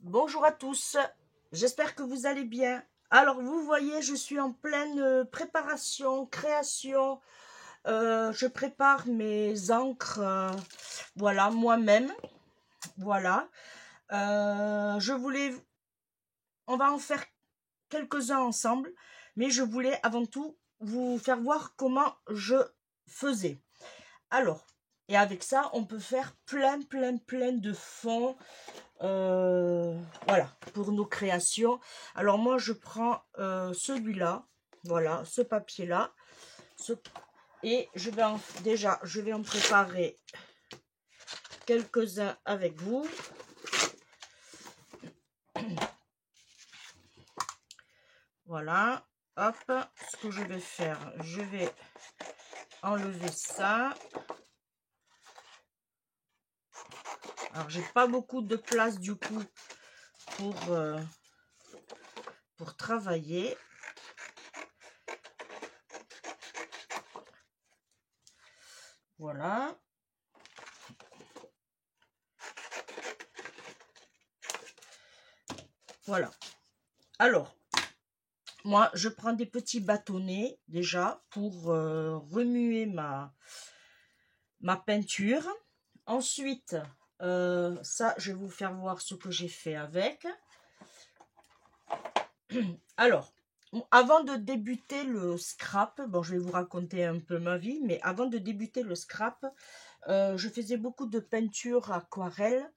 Bonjour à tous, j'espère que vous allez bien. Alors vous voyez, je suis en pleine préparation, création. Je prépare mes encres, voilà, moi-même. Voilà. On va en faire quelques-uns ensemble, mais je voulais avant tout vous faire voir comment je faisais. Alors, et avec ça, on peut faire plein de fonds. Voilà, pour nos créations. Alors moi je prends celui-là, voilà, ce papier là, et je vais en préparer quelques-uns avec vous. Voilà, hop, ce que je vais faire, je vais enlever ça. Alors j'ai pas beaucoup de place du coup pour travailler. Voilà. Voilà. Alors, moi, je prends des petits bâtonnets déjà pour remuer ma peinture. Ensuite, ça, je vais vous faire voir ce que j'ai fait avec. Alors, avant de débuter le scrap, bon, je vais vous raconter un peu ma vie, mais avant de débuter le scrap, je faisais beaucoup de peinture aquarelle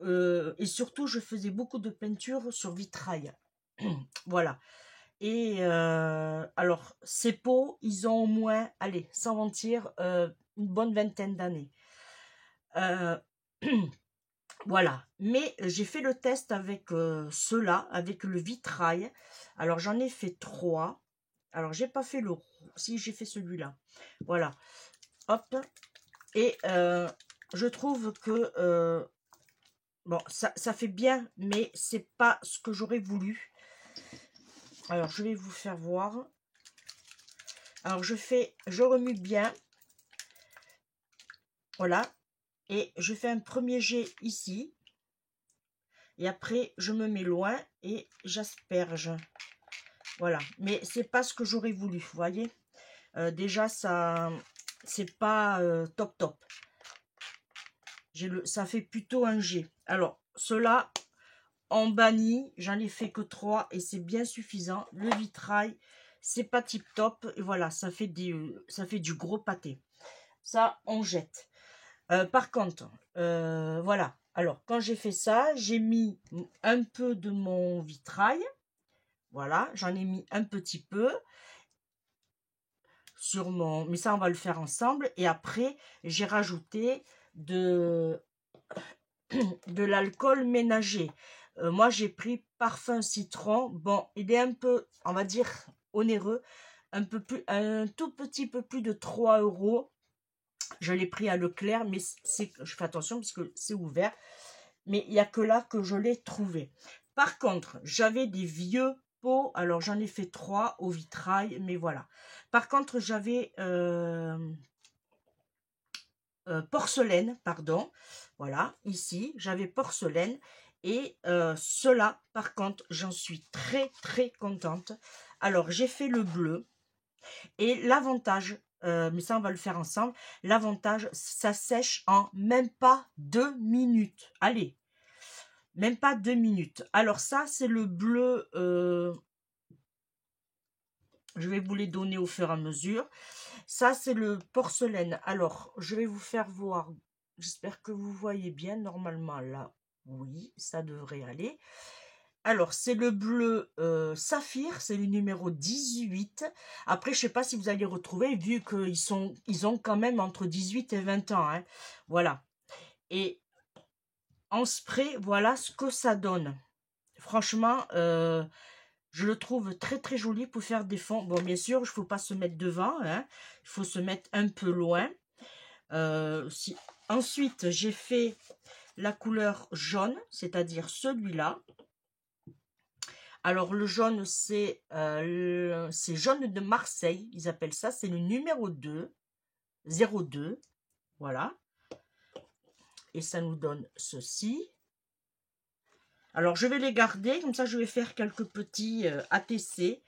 et surtout, je faisais beaucoup de peinture sur vitrail. Voilà. Et alors, ces pots, ils ont au moins, allez, sans mentir, une bonne vingtaine d'années. Voilà, mais j'ai fait le test avec ceux-là, avec le vitrail. Alors j'en ai fait 3. Alors j'ai pas fait le... Si, j'ai fait celui-là. Voilà, hop. Et je trouve que... bon, ça fait bien, mais c'est pas ce que j'aurais voulu. Alors je vais vous faire voir. Alors je remue bien. Voilà. Et je fais un premier jet ici. Et après, je me mets loin et j'asperge. Voilà. Mais c'est pas ce que j'aurais voulu, vous voyez. Déjà, ça, c'est pas top. Ça fait plutôt un G. Alors, ceux-là, en banni, j'en ai fait que 3 et c'est bien suffisant. Le vitrail, c'est pas tip top. Et voilà, ça fait du gros pâté. Ça, on jette. Par contre, voilà. Alors, quand j'ai fait ça, j'ai mis un peu de mon vitrail. Voilà, j'en ai mis un petit peu sur mon... Mais ça, on va le faire ensemble. Et après, j'ai rajouté de l'alcool ménager. Moi, j'ai pris parfum citron. Bon, il est un peu, on va dire, onéreux. Un tout petit peu plus de 3 €. Je l'ai pris à Leclerc, mais je fais attention parce que c'est ouvert. Mais il n'y a que là que je l'ai trouvé. Par contre, j'avais des vieux pots. Alors, j'en ai fait 3 au vitrail, mais voilà. Par contre, j'avais porcelaine, pardon. Voilà, ici, j'avais porcelaine. Et cela, par contre, j'en suis très contente. Alors, j'ai fait le bleu. Et l'avantage, mais ça, on va le faire ensemble. L'avantage, ça sèche en même pas 2 minutes. Allez, même pas 2 minutes. Alors ça, c'est le bleu. Je vais vous les donner au fur et à mesure. Ça, c'est le porcelaine. Alors, je vais vous faire voir. J'espère que vous voyez bien. Normalement, là, oui, ça devrait aller. Alors, c'est le bleu saphir. C'est le numéro 18. Après, je ne sais pas si vous allez retrouver, vu qu'ils ont quand même entre 18 et 20 ans. Hein. Voilà. Et en spray, voilà ce que ça donne. Franchement, je le trouve très joli pour faire des fonds. Bon, bien sûr, il ne faut pas se mettre devant. Hein. Il faut se mettre un peu loin. Ensuite, j'ai fait la couleur jaune, c'est-à-dire celui-là. Alors, le jaune, c'est jaune de Marseille. Ils appellent ça. C'est le numéro 2. 02. Voilà. Et ça nous donne ceci. Alors, je vais les garder, comme ça, je vais faire quelques petits ATC.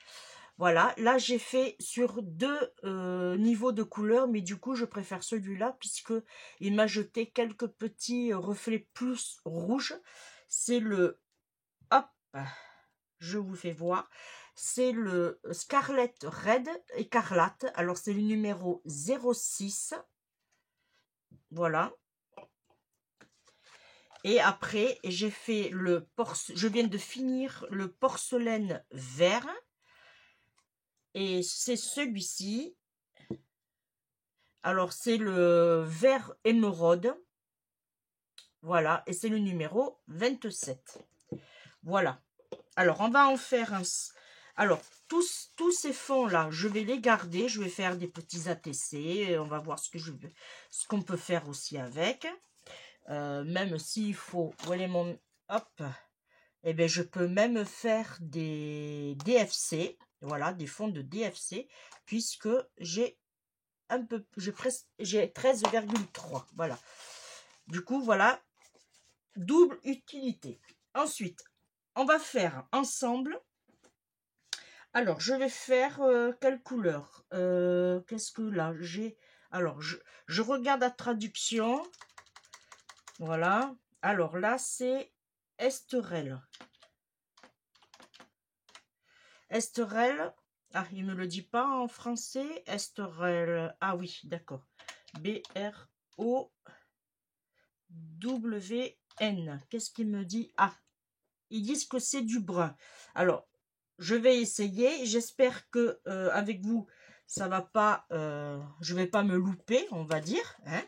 Voilà, là, j'ai fait sur 2 niveaux de couleurs, mais du coup, je préfère celui-là, puisque il m'a jeté quelques petits reflets plus rouges. C'est le... Hop, je vous fais voir. C'est le Scarlet Red Écarlate. Alors, c'est le numéro 06. Voilà. Et après, j'ai fait je viens de finir le porcelaine vert. Et c'est celui-ci. Alors, c'est le vert émeraude. Voilà. Et c'est le numéro 27. Voilà. Alors, on va en faire un... Alors, tous ces fonds-là, je vais les garder. Je vais faire des petits ATC. On va voir ce qu'on peut faire aussi avec. Même s'il faut... Où est mon... Hop. Eh bien, je peux même faire des DFC. Voilà, des fonds de DFC. Puisque j'ai un peu... J'ai 13,3. Voilà. Du coup, voilà. Double utilité. Ensuite, on va faire ensemble. Alors, je vais faire quelle couleur? Qu'est-ce que là j'ai? Alors, je regarde la traduction. Voilà. Alors là, c'est Esterel. Esterel. Ah, il me le dit pas en français. Esterel. Ah oui, d'accord. B-R-O-W-N. Qu'est-ce qu'il me dit? Ah, ils disent que c'est du brun. Alors, je vais essayer. J'espère que avec vous, ça va pas. Je vais pas me louper, on va dire. Hein.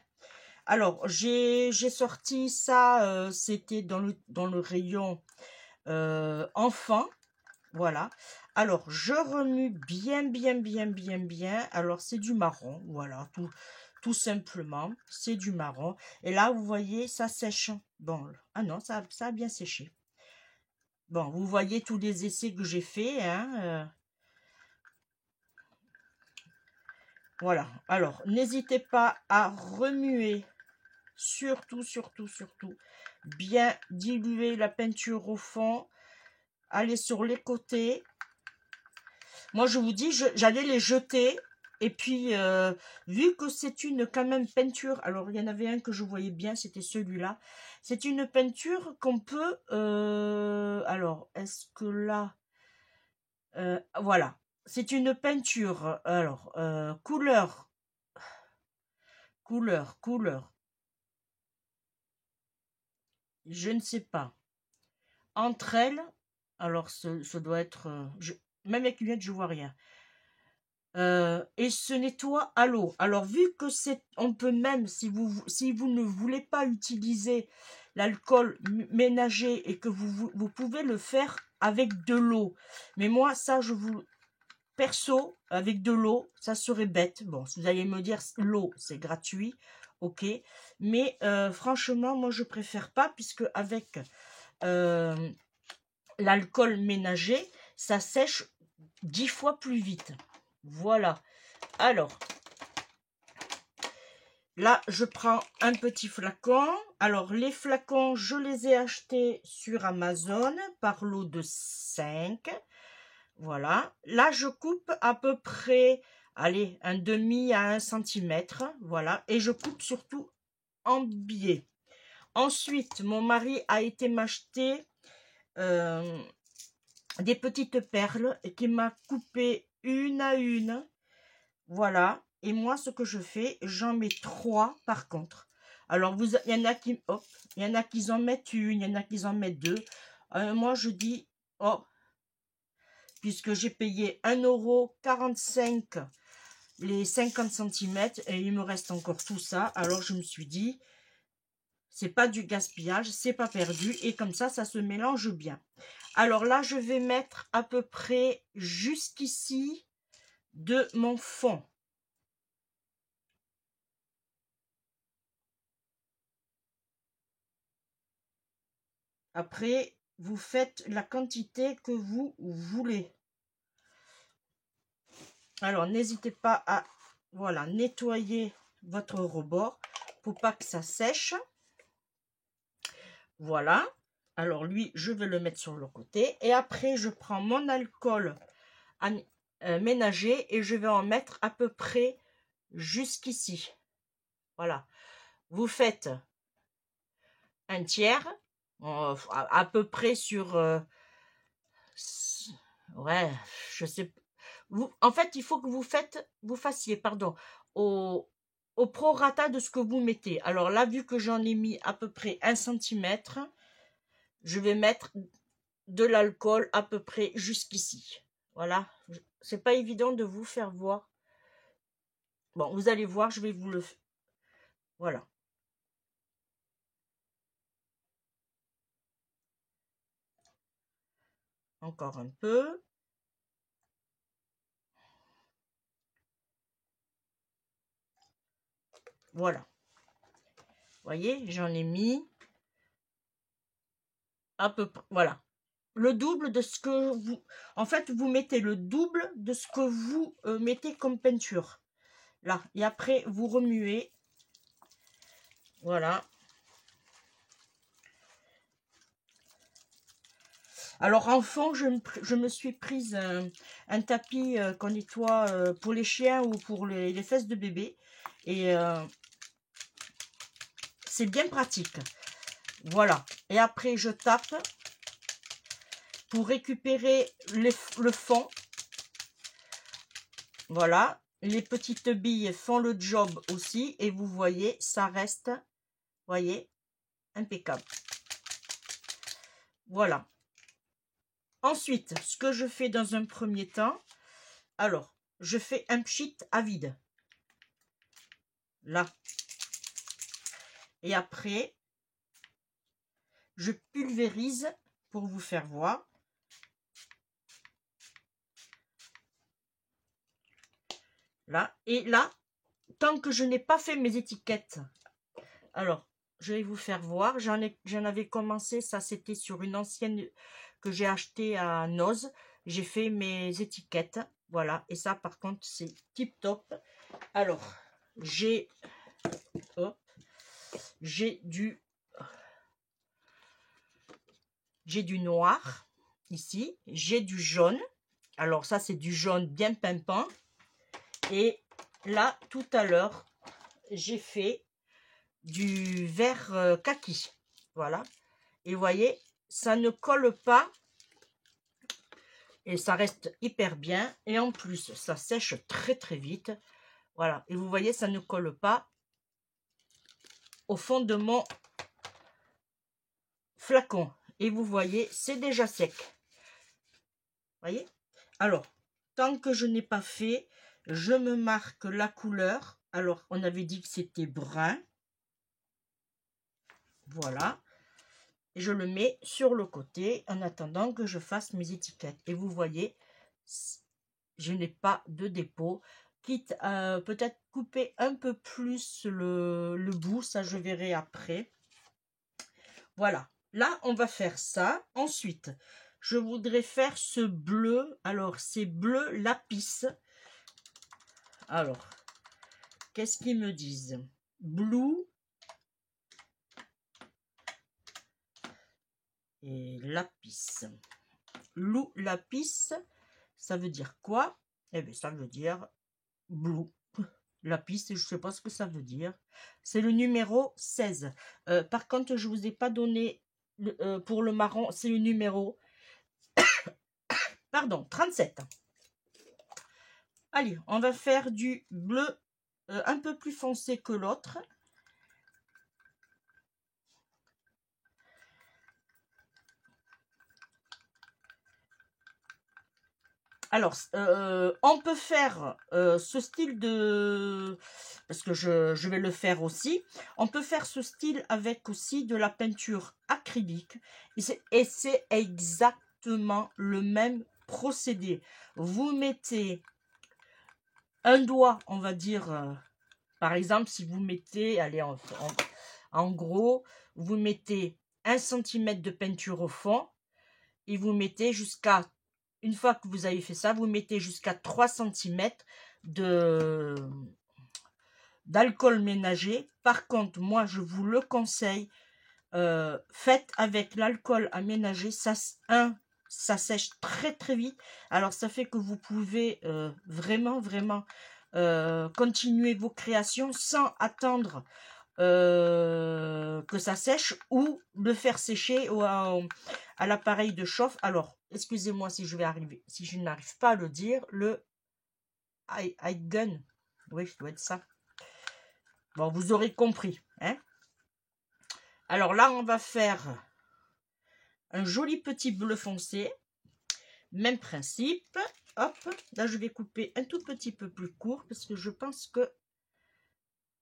Alors, j'ai sorti ça. C'était dans le rayon enfant. Voilà. Alors, je remue bien, bien, bien, bien, bien. Alors, c'est du marron. Voilà, tout simplement. C'est du marron. Et là, vous voyez, ça sèche. Bon, ah non, ça a bien séché. Bon, vous voyez tous les essais que j'ai faits. Hein, voilà. Alors, n'hésitez pas à remuer. Surtout, surtout, surtout. Bien diluer la peinture au fond. Aller sur les côtés. Moi, je vous dis, j'allais les jeter. Et puis, vu que c'est une quand même peinture, alors il y en avait un que je voyais bien, c'était celui-là. C'est une peinture qu'on peut... alors, est-ce que là... voilà. C'est une peinture, alors, couleur. Je ne sais pas. Entre elles, alors ce doit être... même avec lunettes, je vois rien. Et se nettoie à l'eau. Alors vu que on peut même, si vous ne voulez pas utiliser l'alcool ménager et que vous pouvez le faire avec de l'eau. Mais moi, ça, perso, avec de l'eau, ça serait bête. Bon, si vous allez me dire l'eau, c'est gratuit, ok. Mais franchement, moi, je préfère pas puisque avec l'alcool ménager, ça sèche 10 fois plus vite. Voilà. Alors, là, je prends un petit flacon. Alors, les flacons, je les ai achetés sur Amazon par lot de 5. Voilà. Là, je coupe à peu près, allez, un demi à 1 centimètre. Voilà. Et je coupe surtout en biais. Ensuite, mon mari a été m'acheter des petites perles et qui m'a coupé une à une. Voilà. Et moi, ce que je fais, j'en mets 3 par contre. Alors, il y en a qui, hop, il y en a qui en mettent une, il y en a qui en mettent 2. Moi, je dis, oh, puisque j'ai payé 1,45 € les 50 cm et il me reste encore tout ça. Alors, je me suis dit, c'est pas du gaspillage, c'est pas perdu. Et comme ça se mélange bien. Alors là, je vais mettre à peu près jusqu'ici de mon fond. Après, vous faites la quantité que vous voulez. Alors, n'hésitez pas à voilà, nettoyer votre rebord pour pas que ça sèche. Voilà. Alors lui, je vais le mettre sur le côté. Et après, je prends mon alcool ménager et je vais en mettre à peu près jusqu'ici. Voilà. Vous faites un tiers, à peu près sur... ouais, je sais. En fait, il faut que vous fassiez, pardon, au prorata de ce que vous mettez. Alors là, vu que j'en ai mis à peu près 1 centimètre, je vais mettre de l'alcool à peu près jusqu'ici. Voilà. C'est pas évident de vous faire voir. Bon, vous allez voir, je vais vous le... Voilà. Encore un peu. Voilà. Voyez, j'en ai mis à peu près. Voilà. Le double de ce que vous... En fait, vous mettez le double de ce que vous mettez comme peinture. Là. Et après, vous remuez. Voilà. Alors, en fond, je me suis prise un tapis qu'on nettoie pour les chiens ou pour les fesses de bébé. Et c'est bien pratique. Voilà. Et après, je tape pour récupérer le fond. Voilà. Les petites billes font le job aussi. Et vous voyez, ça reste, voyez, impeccable. Voilà. Ensuite, ce que je fais dans un premier temps, alors, je fais un pchit à vide. Là. Et après, je pulvérise pour vous faire voir. Là. Et là, tant que je n'ai pas fait mes étiquettes, alors, je vais vous faire voir. J'en avais commencé, ça c'était sur une ancienne que j'ai achetée à Noz. J'ai fait mes étiquettes. Voilà. Et ça, par contre, c'est tip top. Alors, j'ai du noir ici. J'ai du jaune. Alors, ça, c'est du jaune bien pimpant. Et là, tout à l'heure, j'ai fait du vert kaki. Voilà. Et vous voyez, ça ne colle pas. Et ça reste hyper bien. Et en plus, ça sèche très très vite. Voilà. Et vous voyez, ça ne colle pas au fond de mon flacon. Et vous voyez, c'est déjà sec. Voyez? Alors, tant que je n'ai pas fait, je me marque la couleur. Alors, on avait dit que c'était brun. Voilà. Et je le mets sur le côté en attendant que je fasse mes étiquettes. Et vous voyez, je n'ai pas de dépôt. Quitte à peut-être couper un peu plus le bout, ça je verrai après. Voilà, là on va faire ça. Ensuite, je voudrais faire ce bleu. Alors, c'est bleu lapis. Alors, qu'est-ce qu'ils me disent? Blue et lapis. Blue lapis, ça veut dire quoi? Eh bien, ça veut dire blue. Lapis, je ne sais pas ce que ça veut dire. C'est le numéro 16. Par contre, je ne vous ai pas donné pour le marron, c'est le numéro pardon, 37. Allez, on va faire du bleu un peu plus foncé que l'autre. Alors, on peut faire ce style de... Parce que je vais le faire aussi. On peut faire ce style avec aussi de la peinture acrylique. Et c'est exactement le même procédé. Vous mettez un doigt, on va dire... par exemple, si vous mettez... Allez, en gros, vous mettez 1 cm de peinture au fond. Et vous mettez jusqu'à... Une fois que vous avez fait ça, vous mettez jusqu'à 3 cm d'alcool ménager. Par contre, moi, je vous le conseille faites avec l'alcool aménagé, ça sèche très très vite. Alors ça fait que vous pouvez vraiment continuer vos créations sans attendre que ça sèche ou le faire sécher à l'appareil de chauffe. Alors excusez-moi si je n'arrive pas à le dire, le high gun, oui, ça doit être ça. Bon, vous aurez compris, hein. Alors là, on va faire un joli petit bleu foncé. Même principe. Hop, là je vais couper un tout petit peu plus court parce que je pense que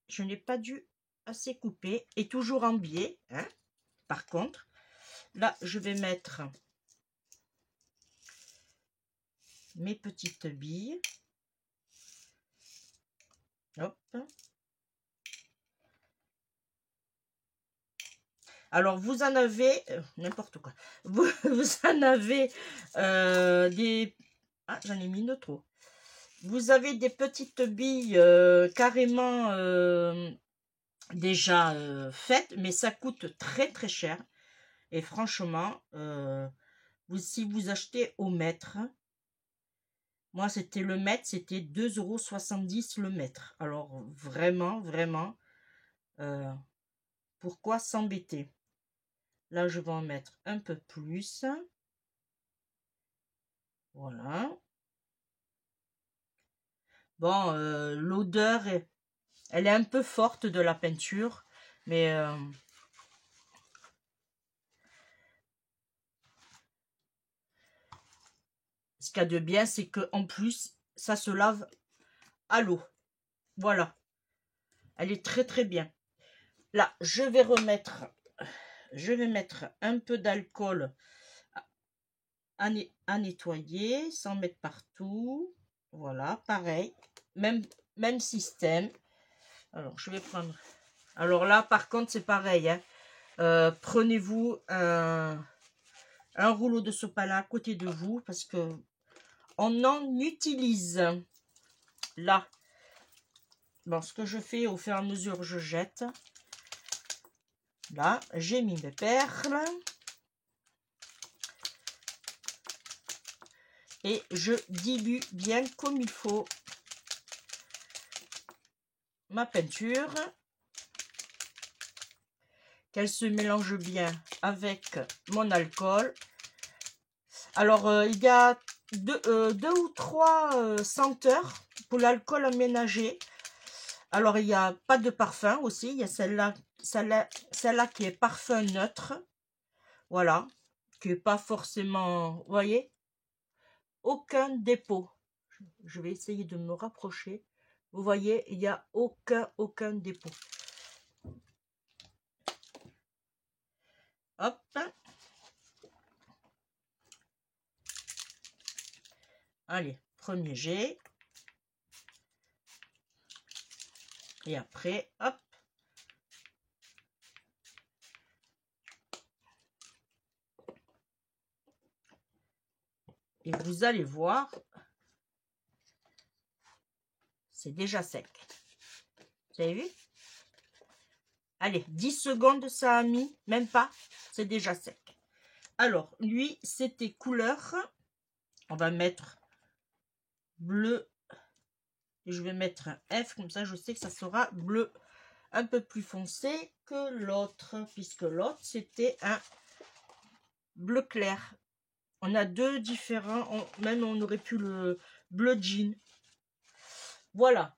je n'ai pas dû assez couper. Et toujours en biais, hein. Par contre, là je vais mettre mes petites billes. Hop. Alors, vous en avez, n'importe quoi, vous en avez des... Ah, j'en ai mis de trop. Vous avez des petites billes carrément déjà faites, mais ça coûte très très cher. Et franchement, si vous achetez au mètre, moi c'était le mètre, c'était 2,70 € le mètre. Alors vraiment, pourquoi s'embêter? Là, je vais en mettre un peu plus. Voilà. Bon, l'odeur, elle est un peu forte de la peinture, mais ce qu'il y a de bien, c'est qu'en plus, ça se lave à l'eau. Voilà. Elle est très très bien. Là, je vais mettre un peu d'alcool à nettoyer sans mettre partout. Voilà, pareil. Même système. Alors, je vais prendre... Alors là, par contre, c'est pareil. Hein. Prenez-vous un rouleau de sopalin à côté de vous parce que on en utilise. Là, bon, ce que je fais au fur et à mesure, je jette. Là, j'ai mis mes perles. Et je dilue bien comme il faut ma peinture. Qu'elle se mélange bien avec mon alcool. Alors, il y a deux ou trois senteurs pour l'alcool aménagé. Alors, il y a pas de parfum aussi. Il y a celle-là qui est parfum neutre. Voilà. Qui n'est pas forcément... Vous voyez? Aucun dépôt. Je vais essayer de me rapprocher. Vous voyez, il n'y a aucun dépôt. Hop. Allez, premier jet. Et après, hop. Et vous allez voir, c'est déjà sec. Vous avez vu? Allez, 10 secondes, ça a mis, même pas, c'est déjà sec. Alors, lui, c'était couleur. On va mettre bleu. Et je vais mettre un F, comme ça, je sais que ça sera bleu un peu plus foncé que l'autre, puisque l'autre, c'était un bleu clair. On a deux différents, même on aurait pu le bleu jean. Voilà.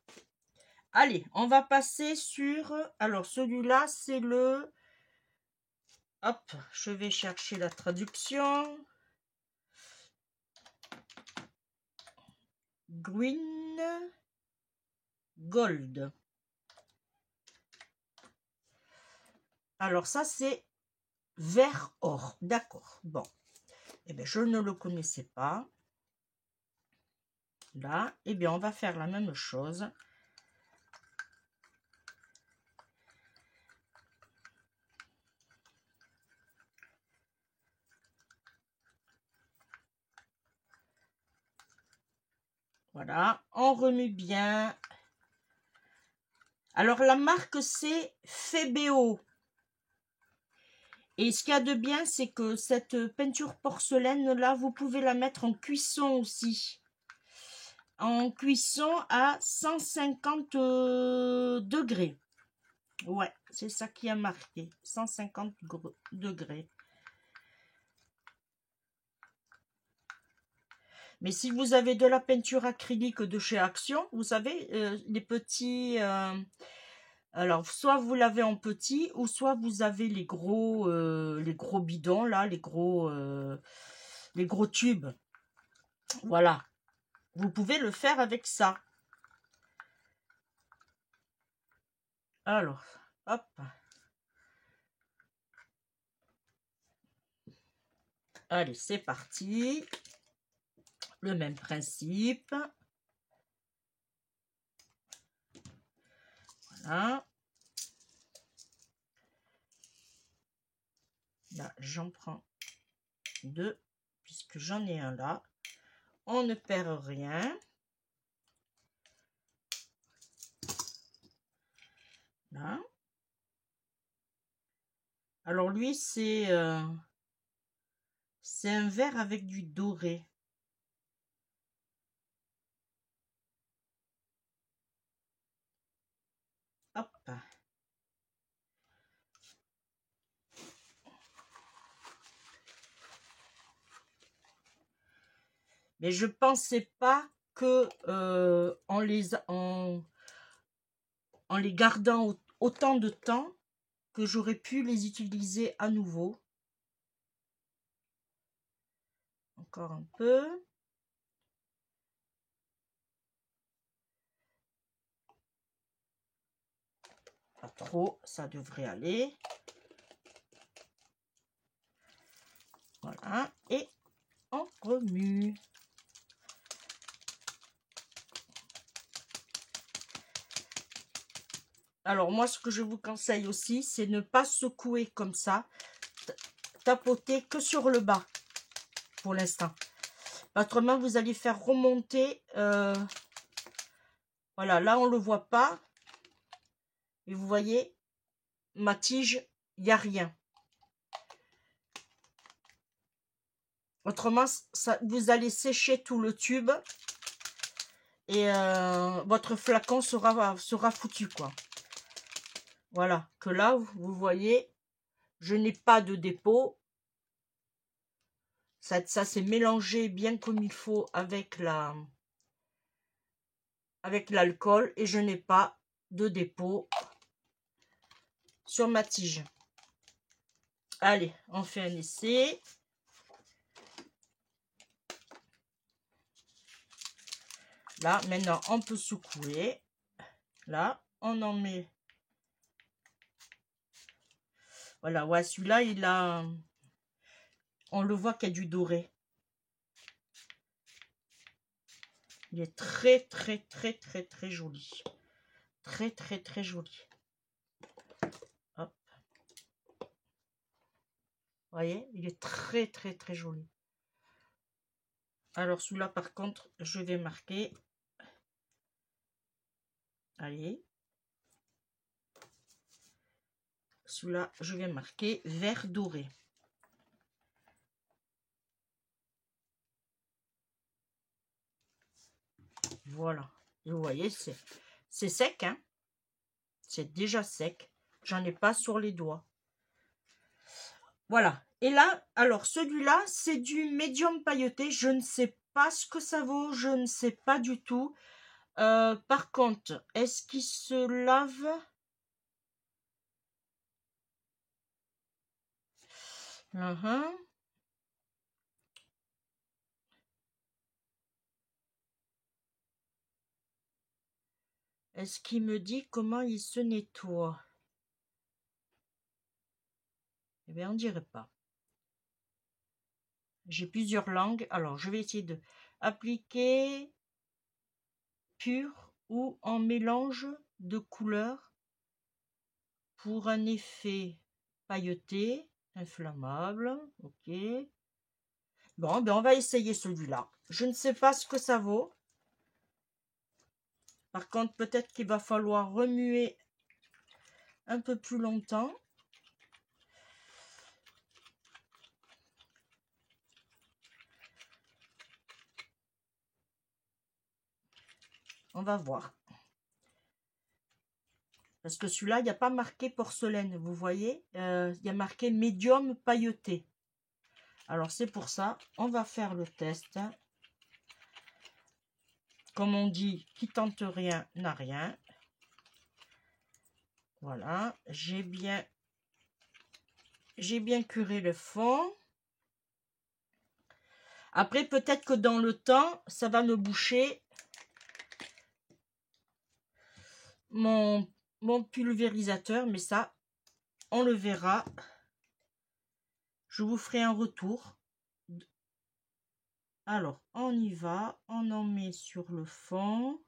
Allez, on va passer sur... Alors, celui-là, c'est le... Hop, je vais chercher la traduction. Green Gold. Alors, ça, c'est vert or. D'accord. Bon. Eh bien, je ne le connaissais pas. Là, eh bien, on va faire la même chose. Voilà, on remet bien. Alors, la marque, c'est Febeo. Et ce qu'il y a de bien, c'est que cette peinture porcelaine là, vous pouvez la mettre en cuisson aussi. En cuisson à 150 degrés. Ouais, c'est ça qui a marqué. 150 degrés. Mais si vous avez de la peinture acrylique de chez Action, vous savez, les petits... alors, soit vous l'avez en petit, ou soit vous avez les gros bidons, là, les gros tubes. Voilà. Vous pouvez le faire avec ça. Alors, hop. Allez, c'est parti. Le même principe. Voilà. Là, j'en prends deux, puisque j'en ai un là. On ne perd rien. Là. Alors lui, c'est un vert avec du doré. Hop. Mais je pensais pas que en les gardant autant de temps, que j'aurais pu les utiliser à nouveau. Encore un peu. Pas trop, ça devrait aller. Voilà, et on remue. Alors moi, ce que je vous conseille aussi, c'est ne pas secouer comme ça, tapoter que sur le bas pour l'instant. Autrement, vous allez faire remonter. Voilà, là on le voit pas. Et vous voyez, ma tige, il n'y a rien. Autrement, ça, vous allez sécher tout le tube et votre flacon sera foutu, quoi. Voilà, que là, vous voyez, je n'ai pas de dépôt. Ça s'est mélangé bien comme il faut avec l'alcool et je n'ai pas de dépôt sur ma tige. Allez, on fait un essai. Là, maintenant, on peut secouer. Là, on en met. Voilà, ouais, celui-là, il a... On le voit qu'il y a du doré. Il est très, très, très, très, très joli. Très, très, très joli. Hop. Vous voyez, il est très, très, très joli. Alors, celui-là, par contre, je vais marquer. Allez. Celui-là, je vais marquer vert doré. Voilà. Et vous voyez, c'est sec, hein. C'est déjà sec. J'en ai pas sur les doigts. Voilà. Et là, alors celui-là, c'est du médium pailleté. Je ne sais pas ce que ça vaut. Je ne sais pas du tout. Par contre, est-ce qu'il se lave? Est-ce qu'il me dit comment il se nettoie? Eh bien, on dirait pas. J'ai plusieurs langues. Alors, je vais essayer de appliquer pur ou en mélange de couleurs pour un effet pailleté, inflammable. Ok. Bon, ben on va essayer celui-là. Je ne sais pas ce que ça vaut. Par contre, peut-être qu'il va falloir remuer un peu plus longtemps. On va voir. Parce que celui-là, il n'y a pas marqué porcelaine, vous voyez. Il y a marqué médium pailleté. Alors, c'est pour ça, on va faire le test. Comme on dit, qui tente rien n'a rien. Voilà, j'ai bien curé le fond. Après, peut-être que dans le temps, ça va me boucher mon pulvérisateur, mais ça, on le verra. Je vous ferai un retour. Alors, on y va. On en met sur le fond.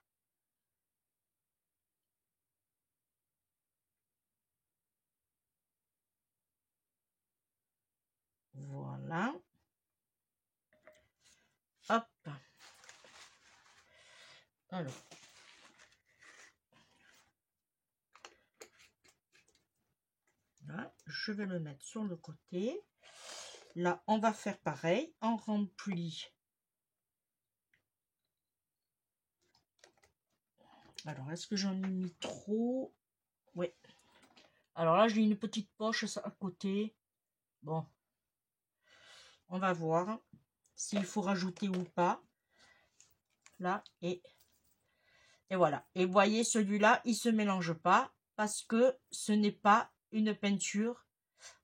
Voilà. Hop. Alors. Là, je vais le mettre sur le côté. Là, on va faire pareil. On remplit. Alors, est-ce que j'en ai mis trop? Oui. Alors là, j'ai une petite poche à côté. Bon. On va voir s'il faut rajouter ou pas. Là, et voilà. Et vous voyez, celui-là, il se mélange pas parce que ce n'est pas une peinture.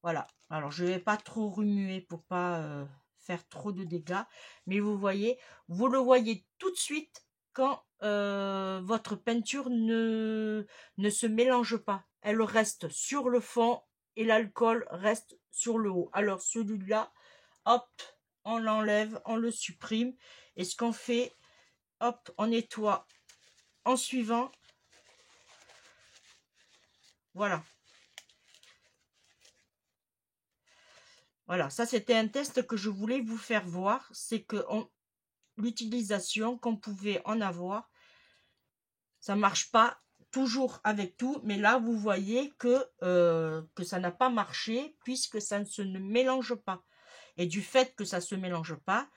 Voilà. Alors, je ne vais pas trop remuer pour pas faire trop de dégâts. Mais vous voyez, vous le voyez tout de suite quand votre peinture ne se mélange pas. Elle reste sur le fond et l'alcool reste sur le haut. Alors, celui-là, hop, on l'enlève, on le supprime. Et ce qu'on fait, hop, on nettoie en suivant. Voilà. Voilà, ça c'était un test que je voulais vous faire voir. C'est que l'utilisation qu'on pouvait en avoir, ça marche pas toujours avec tout. Mais là, vous voyez que ça n'a pas marché puisque ça ne se mélange pas. Et du fait que ça ne se mélange pas,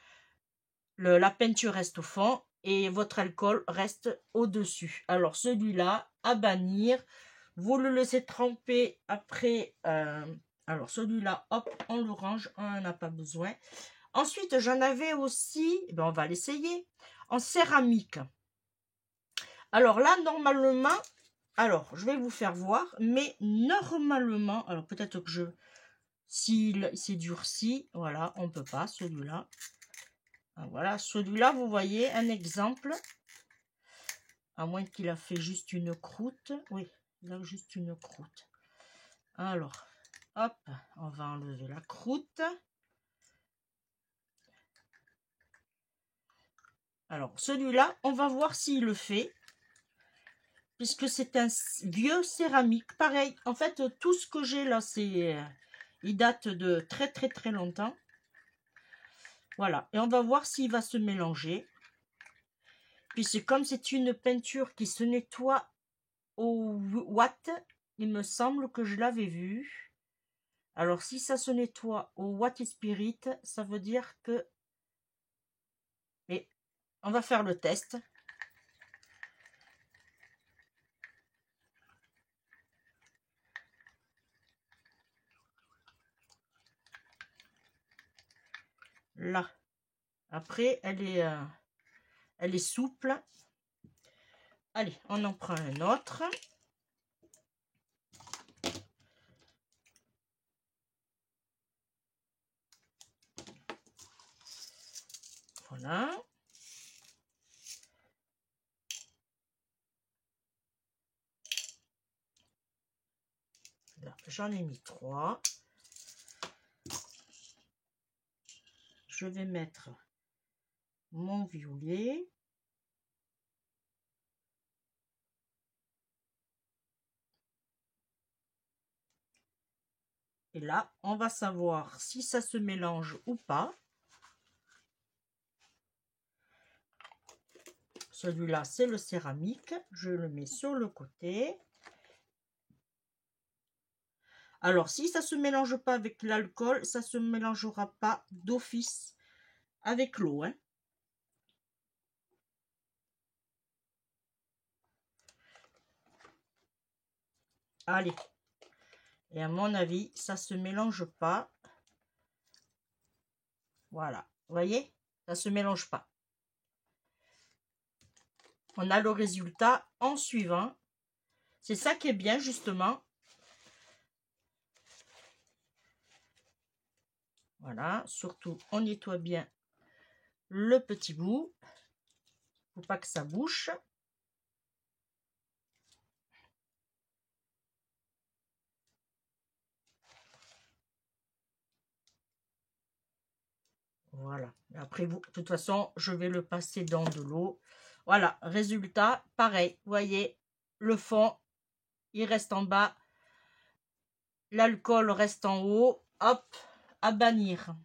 la peinture reste au fond et votre alcool reste au-dessus. Alors celui-là, à bannir, vous le laissez tremper après. Alors celui-là, hop, on le range, on n'en a pas besoin. Ensuite, j'en avais aussi, on va l'essayer, en céramique. Alors là, normalement, alors je vais vous faire voir, mais normalement, alors peut-être que s'il s'est durci, voilà, on peut pas, celui-là. Voilà, celui-là, vous voyez, un exemple. À moins qu'il a fait juste une croûte. Oui, il a juste une croûte. Alors, hop, on va enlever la croûte. Alors, celui-là, on va voir s'il le fait. Puisque c'est un vieux céramique. Pareil, en fait, tout ce que j'ai là, il date de très très très longtemps. Voilà, et on va voir s'il va se mélanger. Puisque comme c'est une peinture qui se nettoie au watt, il me semble que je l'avais vu. Alors, si ça se nettoie au Watt Spirit, ça veut dire que... Mais on va faire le test. Là. Après, elle est souple. Allez, on en prend un autre. Voilà. J'en ai mis 3. Je vais mettre mon violet. Et là, on va savoir si ça se mélange ou pas. Celui-là, c'est le céramique. Je le mets sur le côté. Alors, si ça ne se mélange pas avec l'alcool, ça ne se mélangera pas d'office avec l'eau. Hein. Allez. Et à mon avis, ça se mélange pas. Voilà. Vous voyez? Ça se mélange pas. On a le résultat en suivant. C'est ça qui est bien, justement. Voilà. Surtout, on nettoie bien le petit bout. Faut pas que ça bouche. Voilà. Après, vous, de toute façon, je vais le passer dans de l'eau. Voilà. Résultat, pareil. Vous voyez, le fond, il reste en bas. L'alcool reste en haut. Hop, à bannir.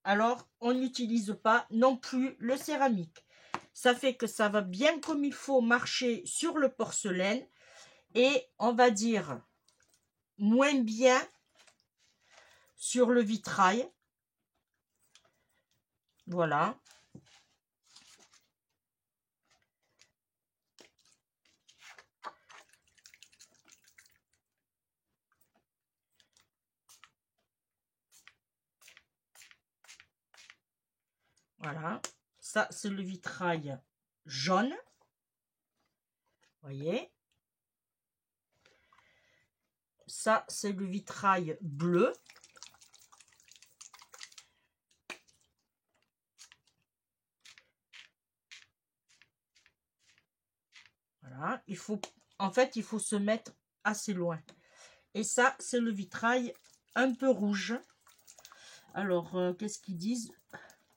Alors, on n'utilise pas non plus le céramique. Ça fait que ça va bien comme il faut marcher sur le porcelaine. Et on va dire moins bien sur le vitrail. Voilà. Voilà. Ça, c'est le vitrail jaune. Voyez. Ça, c'est le vitrail bleu. Voilà. Il faut, en fait, il faut se mettre assez loin. Et ça, c'est le vitrail un peu rouge. Alors, qu'est-ce qu'ils disent?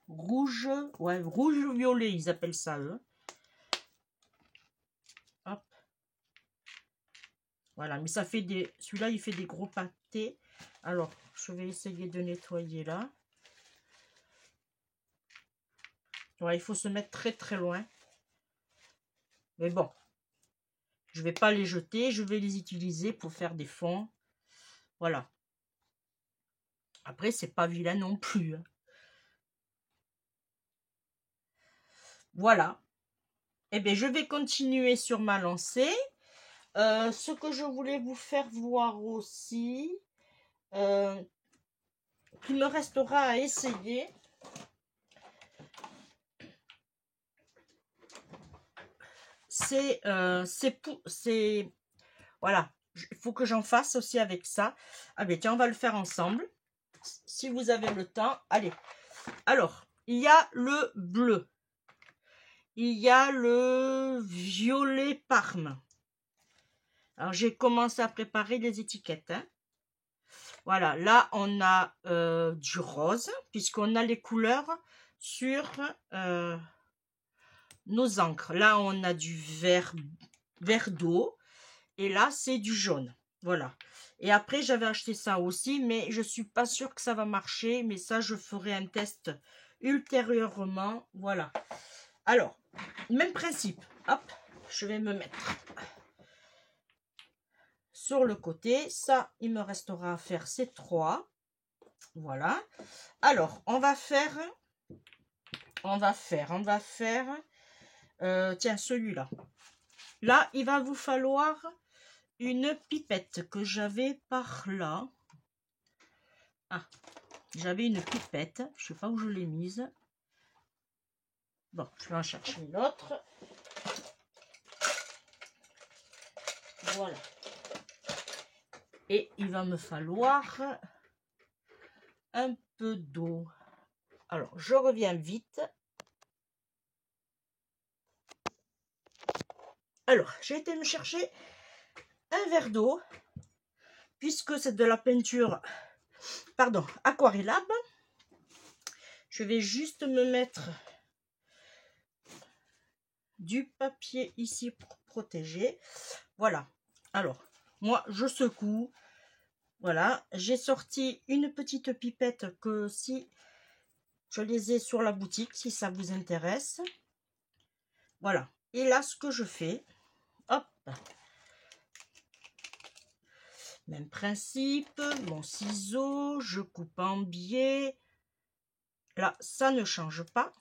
Rouge, ouais, rouge-violet, ils appellent ça, eux. Hop. Voilà, mais ça fait des... Celui-là, il fait des gros pâtés. Alors, je vais essayer de nettoyer là. Ouais, il faut se mettre très très loin. Mais bon, je vais pas les jeter, je vais les utiliser pour faire des fonds. Voilà. Après, c'est pas vilain non plus. Hein. Voilà. Eh bien, je vais continuer sur ma lancée. Ce que je voulais vous faire voir aussi, qu'il me restera à essayer. C'est voilà, il faut que j'en fasse aussi avec ça. Ah ben tiens, on va le faire ensemble. Si vous avez le temps, allez. Alors, il y a le bleu. Il y a le violet parme. Alors, j'ai commencé à préparer les étiquettes. Hein. Voilà, là, on a du rose, puisqu'on a les couleurs sur nos encres. Là, on a du vert d'eau. Et là, c'est du jaune. Voilà. Et après, j'avais acheté ça aussi, mais je suis pas sûre que ça va marcher. Mais ça, je ferai un test ultérieurement. Voilà. Alors, même principe. Hop, je vais me mettre sur le côté. Ça, il me restera à faire ces trois. Voilà. Alors, on va faire... tiens, celui-là. Là, il va vous falloir... une pipette que j'avais par là. Ah, j'avais une pipette. Je sais pas où je l'ai mise. Bon, je vais en chercher une autre. Voilà. Et il va me falloir un peu d'eau. Alors, je reviens vite. Alors, j'ai été me chercher un verre d'eau. Puisque c'est de la peinture, pardon, aquarellable. Je vais juste me mettre du papier ici pour protéger. Voilà. Alors, moi, je secoue. Voilà. J'ai sorti une petite pipette que si je les ai sur la boutique, si ça vous intéresse. Voilà. Et là, ce que je fais, hop. Même principe, mon ciseau, je coupe en biais. Là, ça ne change pas.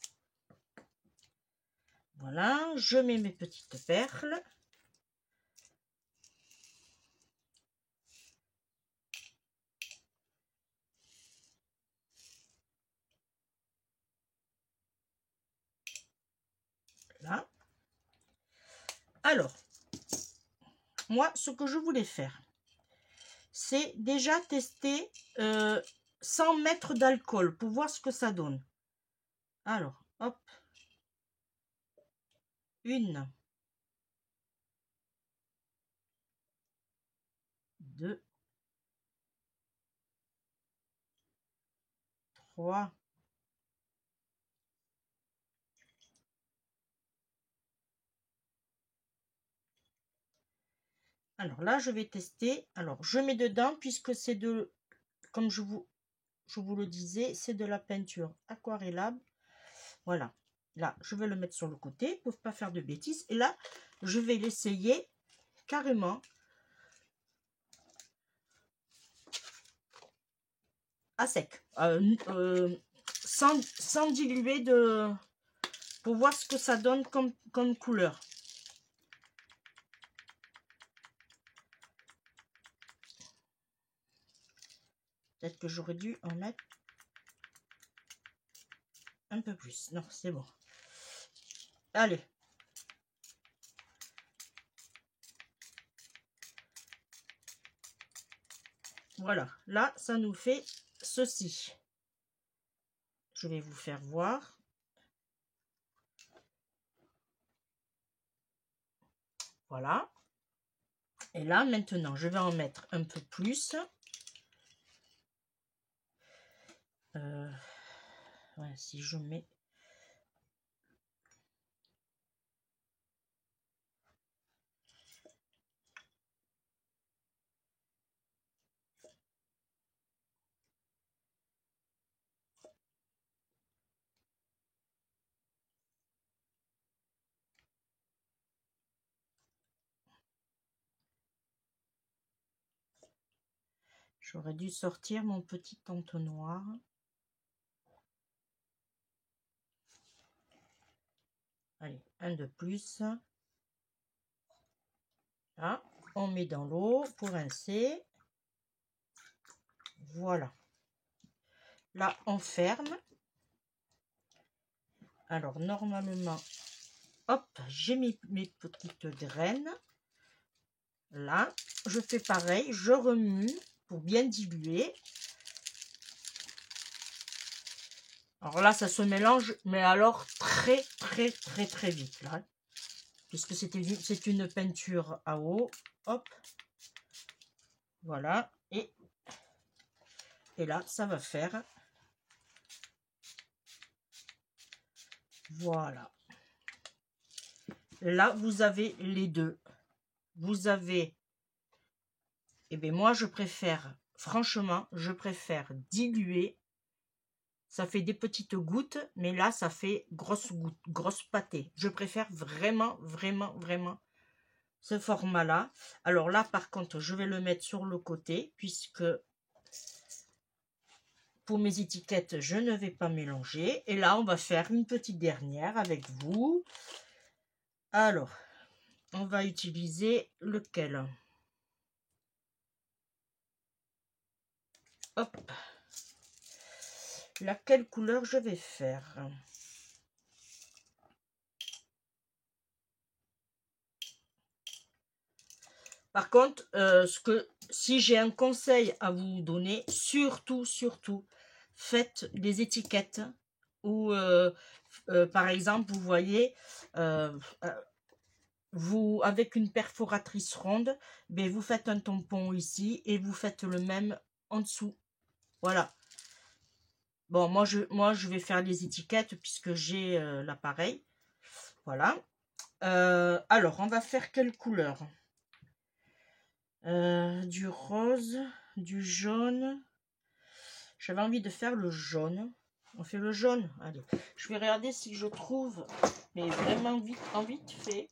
Voilà, je mets mes petites perles. Alors, moi, ce que je voulais faire, c'est déjà tester 100 mètres d'alcool pour voir ce que ça donne. Alors, hop. 1, 2, 3. Alors là, je vais tester. Alors, je mets dedans, puisque c'est de, comme je vous le disais, c'est de la peinture aquarellable. Voilà. Là, je vais le mettre sur le côté pour ne pas faire de bêtises. Et là, je vais l'essayer carrément à sec. Sans diluer pour voir ce que ça donne comme couleur. Peut-être que j'aurais dû en mettre un peu plus. Non, c'est bon. Allez. Voilà. Là, ça nous fait ceci. Je vais vous faire voir. Voilà. Et là, maintenant, je vais en mettre un peu plus. Ouais, si je mets... J'aurais dû sortir mon petit entonnoir. Allez, un de plus. Là, on met dans l'eau pour rincer. Voilà. Là, on ferme. Alors, normalement, hop, j'ai mis mes petites graines. Là, je fais pareil, je remue pour bien diluer. Alors là, ça se mélange, mais alors très vite, là. Puisque c'est une peinture à eau. Hop. Voilà. Et là, ça va faire. Voilà. Là, vous avez les deux. Vous avez... Eh bien, moi, je préfère, franchement, je préfère diluer. Ça fait des petites gouttes, mais là, ça fait grosses gouttes, grosses pâtées. Je préfère vraiment ce format-là. Alors là, par contre, je vais le mettre sur le côté, puisque pour mes étiquettes, je ne vais pas mélanger. Et là, on va faire une petite dernière avec vous. Alors, on va utiliser lequel? Hop. Laquelle couleur je vais faire? Par contre, si j'ai un conseil à vous donner, surtout, faites des étiquettes où, par exemple, vous voyez, vous, avec une perforatrice ronde, ben, vous faites un tampon ici et vous faites le même en dessous. Voilà. Bon, moi, je vais faire les étiquettes puisque j'ai l'appareil. Voilà. Alors, on va faire quelle couleur? Du rose, du jaune. J'avais envie de faire le jaune. On fait le jaune. Allez, je vais regarder si je trouve, mais vraiment vite fait.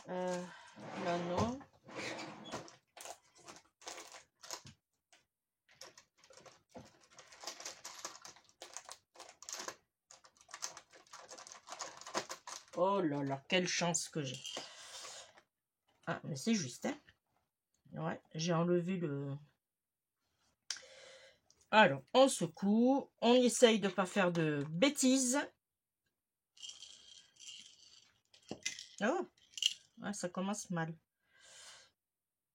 Là non. Oh là là, quelle chance que j'ai. Ah, mais c'est juste, hein. Ouais, j'ai enlevé le... Alors, on secoue. On essaye de ne pas faire de bêtises. Oh, ouais, ça commence mal.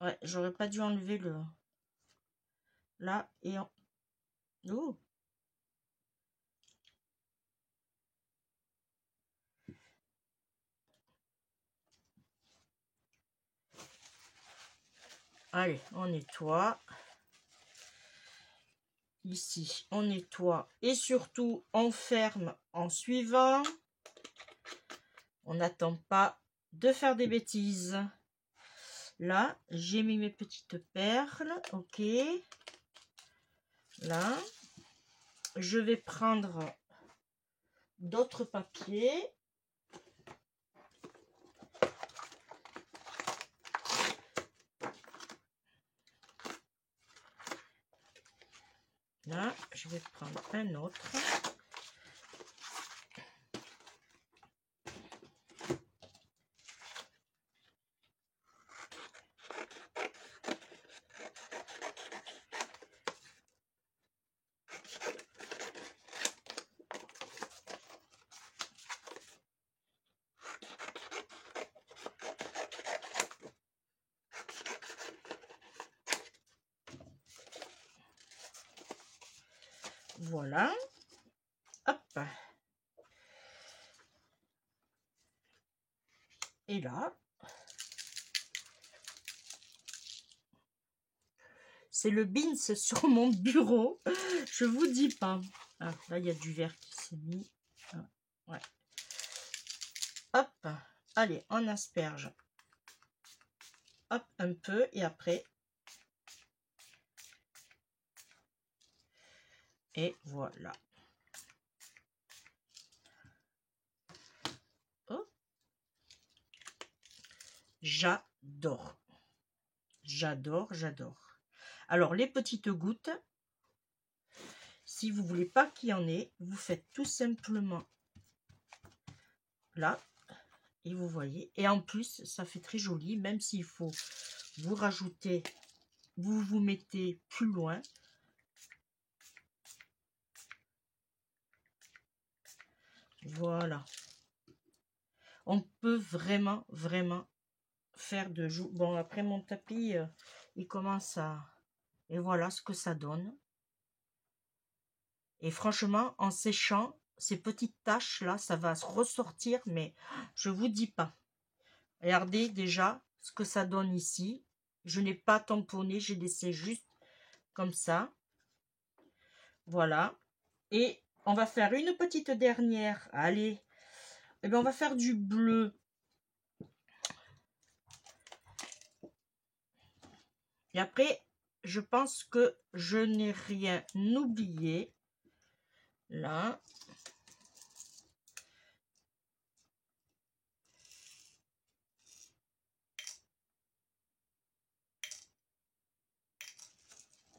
Ouais, j'aurais pas dû enlever le... Là, et en... Oh. Allez, on nettoie. Ici, on nettoie. Et surtout, on ferme en suivant. On n'attend pas de faire des bêtises. Là, j'ai mis mes petites perles. Ok. Là. Je vais prendre d'autres papiers. Là, je vais prendre un autre. Voilà. Hop. Et là, c'est le beans sur mon bureau. Je vous dis pas. Ah, là, il y a du verre qui s'est mis. Ah, ouais. Hop. Allez, on asperge. Hop, un peu. Et après. Et voilà. Oh. J'adore. J'adore, j'adore. Alors, les petites gouttes, si vous voulez pas qu'il y en ait, vous faites tout simplement là. Et vous voyez. Et en plus, ça fait très joli, même s'il faut vous rajouter, vous mettez plus loin. Voilà. On peut vraiment, vraiment faire de joues. Bon, après mon tapis, il commence à... Et voilà ce que ça donne. Et franchement, en séchant, ces petites taches là, ça va se ressortir, mais je vous dis pas. Regardez déjà ce que ça donne ici. Je n'ai pas tamponné, j'ai laissé juste comme ça. Voilà. Et on va faire une petite dernière. Allez. Eh bien, on va faire du bleu. Et après, je pense que je n'ai rien oublié. Là.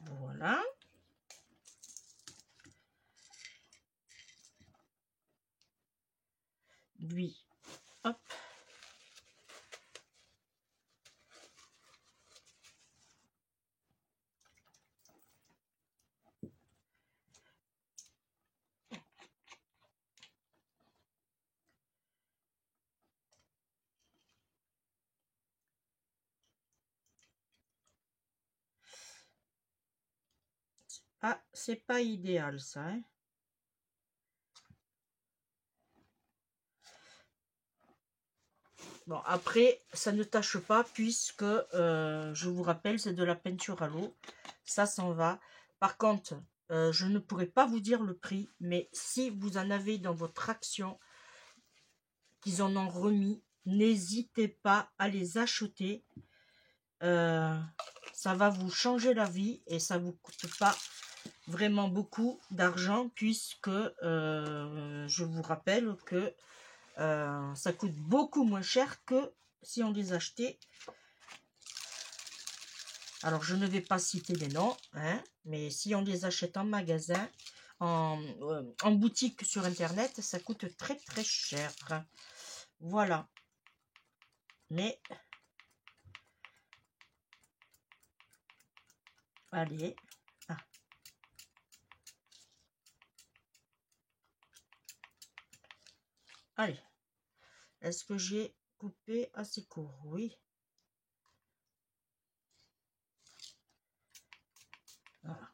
Voilà. Lui. Hop. Ah, c'est pas idéal ça. Hein. Bon, après, ça ne tâche pas puisque, je vous rappelle, c'est de la peinture à l'eau. Ça s'en va. Par contre, je ne pourrais pas vous dire le prix, mais si vous en avez dans votre action, qu'ils en ont remis, n'hésitez pas à les acheter. Ça va vous changer la vie et ça vous coûte pas vraiment beaucoup d'argent puisque je vous rappelle que ça coûte beaucoup moins cher que si on les achetait. Alors je ne vais pas citer les noms, hein, mais si on les achète en magasin, en boutique sur internet, ça coûte très très cher. Voilà. Mais allez. Ah. Allez. Est-ce que j'ai coupé assez court, oui.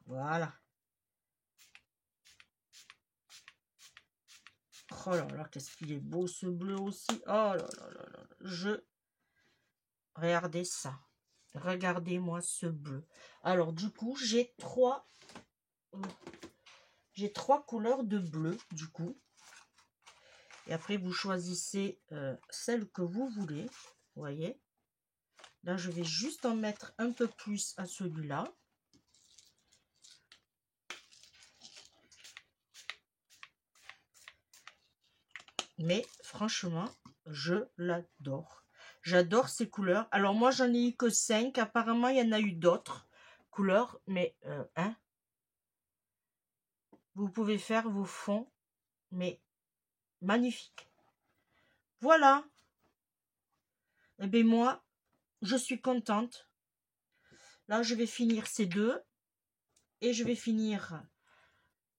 Voilà. Oh là là, qu'est-ce qu'il est beau ce bleu aussi. Oh là là là là. Regardez ça. Regardez-moi ce bleu. Alors du coup, j'ai trois couleurs de bleu du coup. Et après, vous choisissez celle que vous voulez. Vous voyez. Là, je vais juste en mettre un peu plus à celui-là. Mais franchement, je l'adore. J'adore ces couleurs. Alors moi, j'en ai eu que 5. Apparemment, il y en a eu d'autres couleurs. Mais, hein, vous pouvez faire vos fonds. Mais magnifiques. Voilà. Et bien moi, je suis contente. Là, je vais finir ces deux. Et je vais finir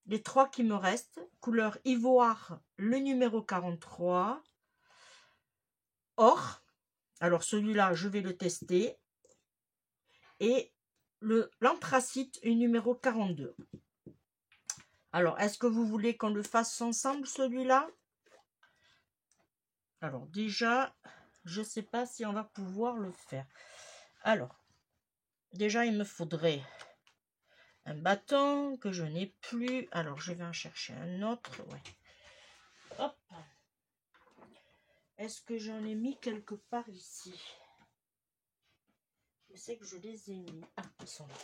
les 3 qui me restent. Couleur ivoire, le numéro 43. Or. Alors celui-là, je vais le tester. Et l'anthracite numéro 42. Alors, est-ce que vous voulez qu'on le fasse ensemble, celui-là? Alors, déjà, je ne sais pas si on va pouvoir le faire. Alors, déjà, il me faudrait un bâton que je n'ai plus. Alors, je vais en chercher un autre. Ouais. Hop. Est-ce que j'en ai mis quelque part ici? Je sais que je les ai mis. Ah, ils sont là.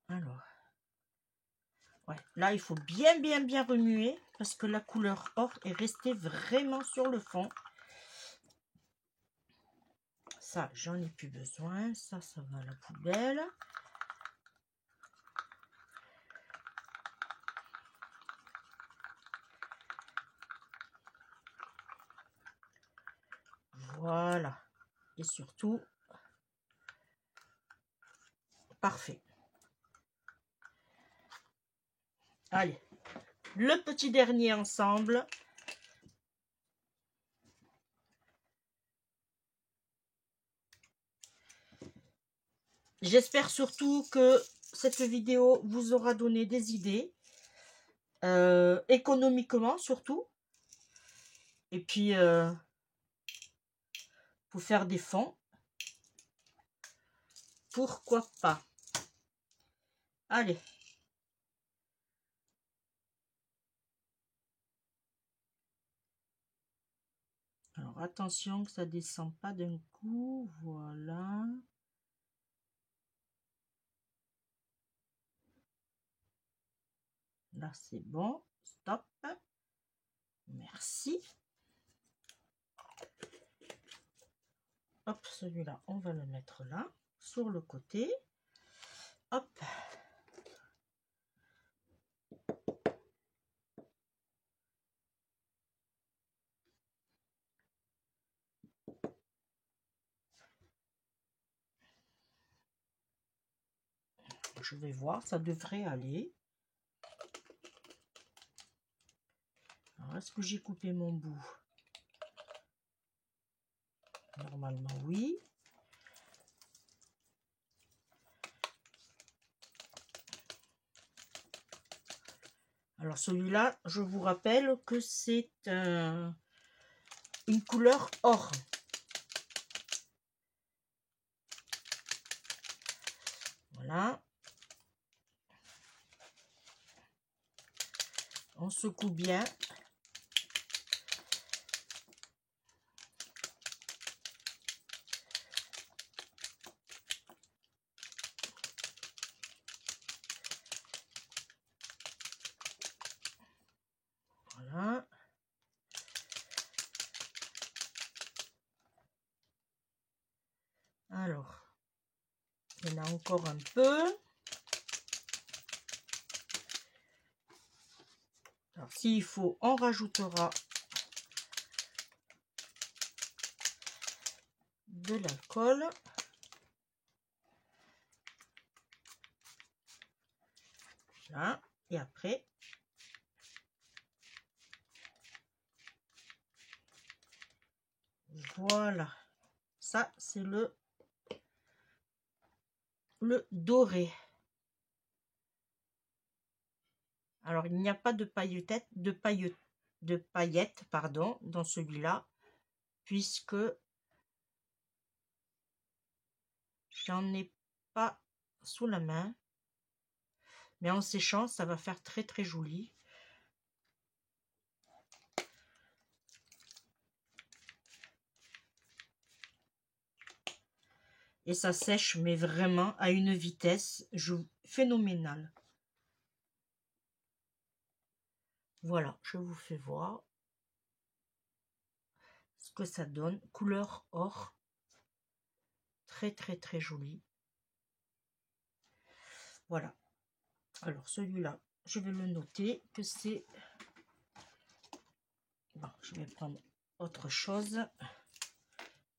Alors, ouais, là, il faut bien remuer parce que la couleur or est restée vraiment sur le fond. Ça, j'en ai plus besoin. Ça va à la poubelle. Voilà. Et surtout, parfait. Allez, le petit dernier ensemble. J'espère surtout que cette vidéo vous aura donné des idées. Économiquement surtout. Et puis, pour faire des fonds. Pourquoi pas? Allez. Alors, attention que ça ne descend pas d'un coup. Voilà. Là, c'est bon. Stop. Merci. Hop, celui-là, on va le mettre là, sur le côté. Hop. Je vais voir, ça devrait aller. Alors, est-ce que j'ai coupé mon bout? Normalement, oui. Alors, celui-là, je vous rappelle que c'est une couleur or. Voilà. On secoue bien. Voilà. Alors, il y en a encore un peu. Alors, s'il faut, on rajoutera de l'alcool. Là, et après, voilà. Ça, c'est le doré. Alors, il n'y a pas de paillettes, pardon, dans celui-là, puisque j'en ai pas sous la main. Mais en séchant, ça va faire très très joli. Et ça sèche, mais vraiment à une vitesse phénoménale. Voilà, je vous fais voir ce que ça donne. Couleur or. Très très très joli. Voilà. Alors celui-là, je vais le noter que c'est... Bon, je vais prendre autre chose.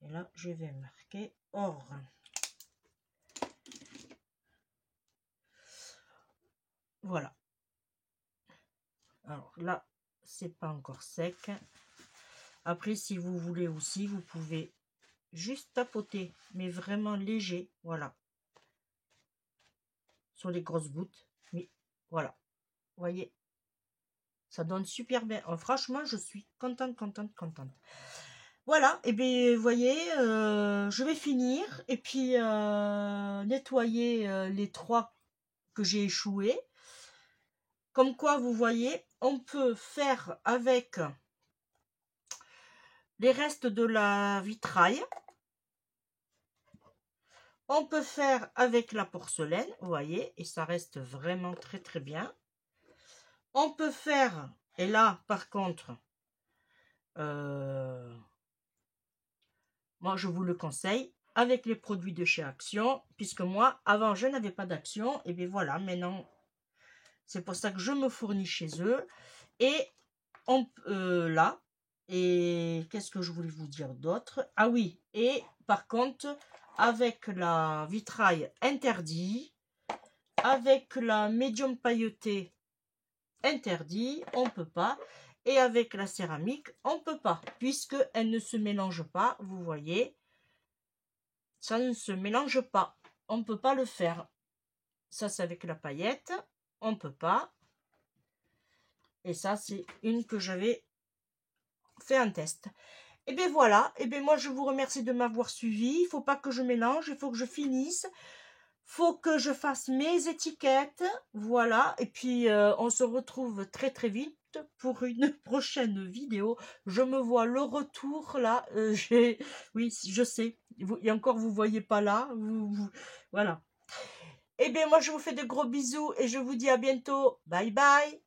Et là, je vais marquer or. Voilà. Alors là, c'est pas encore sec. Après, si vous voulez aussi, vous pouvez juste tapoter, mais vraiment léger. Voilà. Sur les grosses gouttes. Mais voilà. Vous voyez, ça donne super bien. Oh, franchement, je suis contente. Voilà, et bien, vous voyez, je vais finir et puis nettoyer les 3 que j'ai échoués. Comme quoi, vous voyez, on peut faire avec les restes de la vitraille. On peut faire avec la porcelaine, vous voyez, et ça reste vraiment très très bien. On peut faire, et là, par contre, moi, je vous le conseille avec les produits de chez Action, puisque moi, avant, je n'avais pas d'Action. Et bien voilà, maintenant, c'est pour ça que je me fournis chez eux. Et là, et qu'est-ce que je voulais vous dire d'autre? Ah oui, et par contre, avec la vitraille interdit, avec la médium pailletée interdit, on peut pas. Et avec la céramique, on peut pas, puisque elle ne se mélange pas, vous voyez. Ça ne se mélange pas. On ne peut pas le faire. Ça, c'est avec la paillette. On ne peut pas. Et ça, c'est une que j'avais fait un test. Et bien voilà. Et bien moi, je vous remercie de m'avoir suivi. Il ne faut pas que je mélange. Il faut que je finisse. Il faut que je fasse mes étiquettes. Voilà. Et puis, on se retrouve très très vite pour une prochaine vidéo. Je me vois le retour là. Oui, je sais. Et encore, vous ne voyez pas là. Voilà. Eh bien, moi, je vous fais de gros bisous et je vous dis à bientôt. Bye bye.